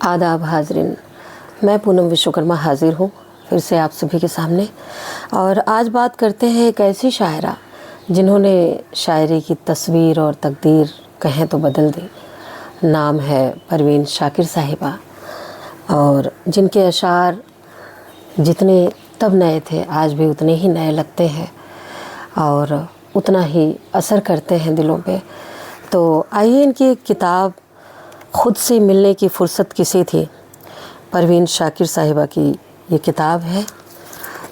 आदाब हाजरीन, मैं पूनम विश्वकर्मा हाजिर हूँ फिर से आप सभी के सामने। और आज बात करते हैं एक ऐसी शायरा जिन्होंने शायरी की तस्वीर और तकदीर कहें तो बदल दी। नाम है परवीन शाकिर साहिबा, और जिनके अशार जितने तब नए थे आज भी उतने ही नए लगते हैं और उतना ही असर करते हैं दिलों पे। तो आइए इनकी एक किताब ख़ुद से मिलने की फ़ुर्सत किसी थी, परवीन शाकिर साहिबा की ये किताब है,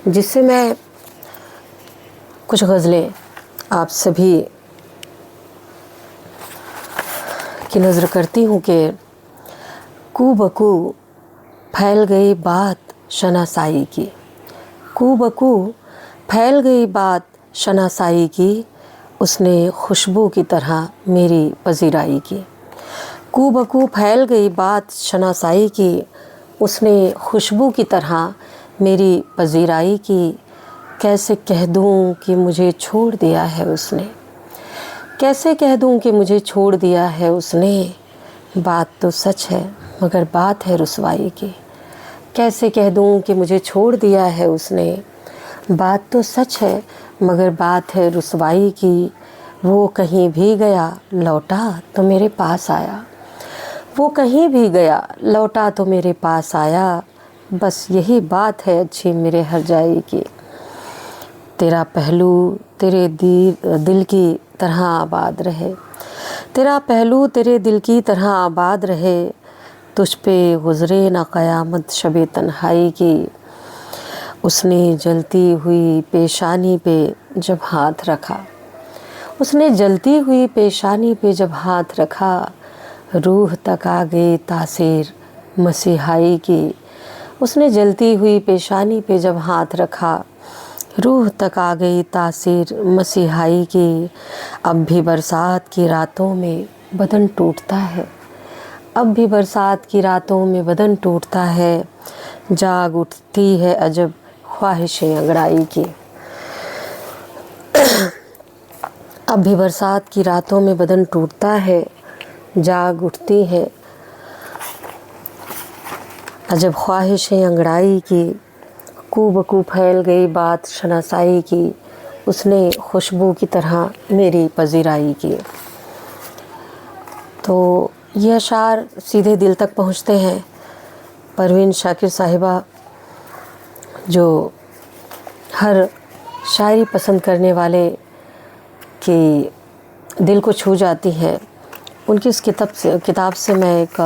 जिससे मैं कुछ गज़लें आप सभी की नज़र करती हूँ कि कू बकू फैल गई बात शनासाई की, कू बकू फैल गई बात शनासाई की, उसने खुशबू की तरह मेरी पजीराई की। कू बकू फैल गई बात शनासाई की, उसने खुशबू की तरह मेरी पजीराई की। कैसे कह दूँ कि मुझे छोड़ दिया है उसने, कैसे कह दूँ कि मुझे छोड़ दिया है उसने, बात तो सच है मगर बात है रुसवाई की। कैसे कह दूँ कि मुझे छोड़ दिया है उसने, बात तो सच है मगर बात है रुसवाई की। वो कहीं भी गया लौटा तो मेरे पास आया, वो कहीं भी गया लौटा तो मेरे पास आया, बस यही बात है अच्छी मेरे हर जाई की। तेरा पहलू तेरे दिल की तरह आबाद रहे, तेरा पहलू तेरे दिल की तरह आबाद रहे, तुझ पे गुज़रे ना क़यामत शबे तन्हाई की। उसने जलती हुई पेशानी पे जब हाथ रखा, उसने जलती हुई पेशानी पे जब हाथ रखा, रूह तक आ गई तासीर मसीहाई की। उसने जलती हुई पेशानी पे जब हाथ रखा, रूह तक आ गई तासीर मसीहाई की। अब भी बरसात की रातों में बदन टूटता है, अब भी बरसात की रातों में बदन टूटता है, जाग उठती है अजब ख्वाहिशें अंगड़ाई की। अब भी बरसात की रातों में बदन टूटता है, जाग उठती है अजब ख्वाहिशें अंगड़ाई की। कू बकू फैल गई बात शनासाई की, उसने खुशबू की तरह मेरी पजीराई की। तो ये अशार सीधे दिल तक पहुँचते हैं। परवीन शाकिर साहिबा जो हर शायरी पसंद करने वाले की दिल को छू जाती हैं, उनकी इस किताब से मैं एक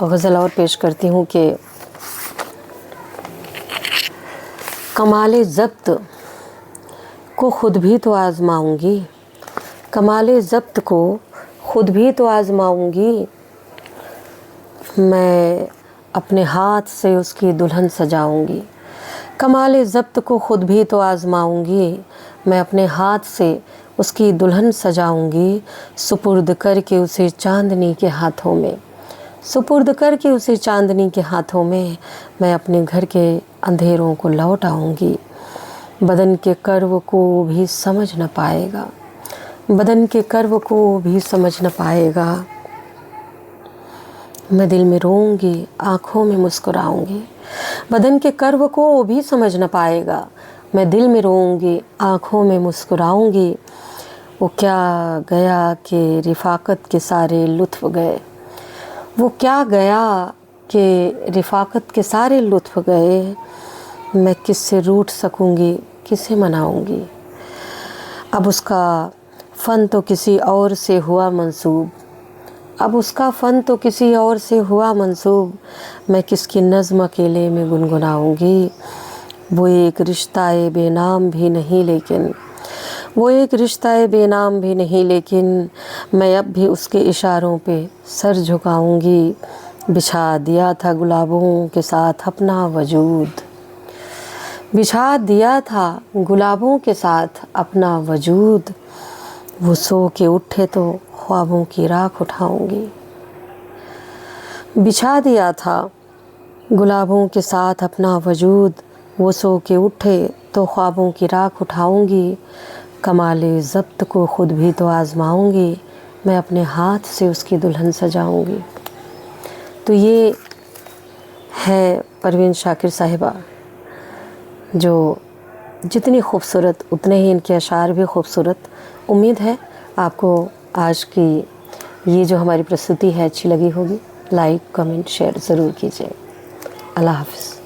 गज़ल और पेश करती हूँ कि कमाले ज़ब्त को ख़ुद भी तो आज़माऊँगी, कमाले ज़ब्त को ख़ुद भी तो आज़माऊँगी, मैं अपने हाथ से उसकी दुल्हन सजाऊँगी। कमाले ज़ब्त को ख़ुद भी तो आज़माऊँगी, मैं अपने हाथ से उसकी दुल्हन सजाऊँगी। सुपुर्द करके उसे चांदनी के हाथों में, सुपुर्द करके उसे चांदनी के हाथों में, मैं अपने घर के अंधेरों को लौट आऊँगी। बदन के कर्व को भी समझ न पाएगा, बदन के कर्व को भी समझ न पाएगा, मैं दिल में रोऊँगी आँखों में मुस्कुराऊँगी। बदन के कर्व को वो भी समझ न पाएगा, मैं दिल में रोऊँगी आँखों में मुस्कुराऊँगी। वो क्या गया कि रिफ़ाक़त के सारे लुत्फ़ गए, वो क्या गया कि रिफ़ाक़त के सारे लुत्फ़ गए, मैं किससे रूठ सकूँगी किसे मनाऊँगी। अब उसका फ़न तो किसी और से हुआ मंसूब, अब उसका फ़न तो किसी और से हुआ मंसूब, मैं किसकी नज़्म अकेले में गुनगुनाऊँगी। वो एक रिश्ता-ए बेनाम भी नहीं लेकिन, वो एक रिश्ता-ए बेनाम भी नहीं लेकिन, मैं अब भी उसके इशारों पे सर झुकाऊँगी। बिछा दिया था गुलाबों के साथ अपना वजूद, बिछा दिया था गुलाबों के साथ अपना वजूद, वो सो के उठे तो ख्वाबों की राख उठाऊँगी। बिछा दिया था गुलाबों के साथ अपना वजूद, वो सो के उठे तो ख्वाबों की राख उठाऊँगी। कमाले ज़ब्त को ख़ुद भी तो आज़माऊँगी, मैं अपने हाथ से उसकी दुल्हन सजाऊँगी। तो ये है परवीन शाकिर साहिबा, जो जितनी खूबसूरत उतने ही इनके अशार भी खूबसूरत। उम्मीद है आपको आज की ये जो हमारी प्रस्तुति है अच्छी लगी होगी। लाइक कमेंट शेयर ज़रूर कीजिए। अल्लाह हाफ़िज़।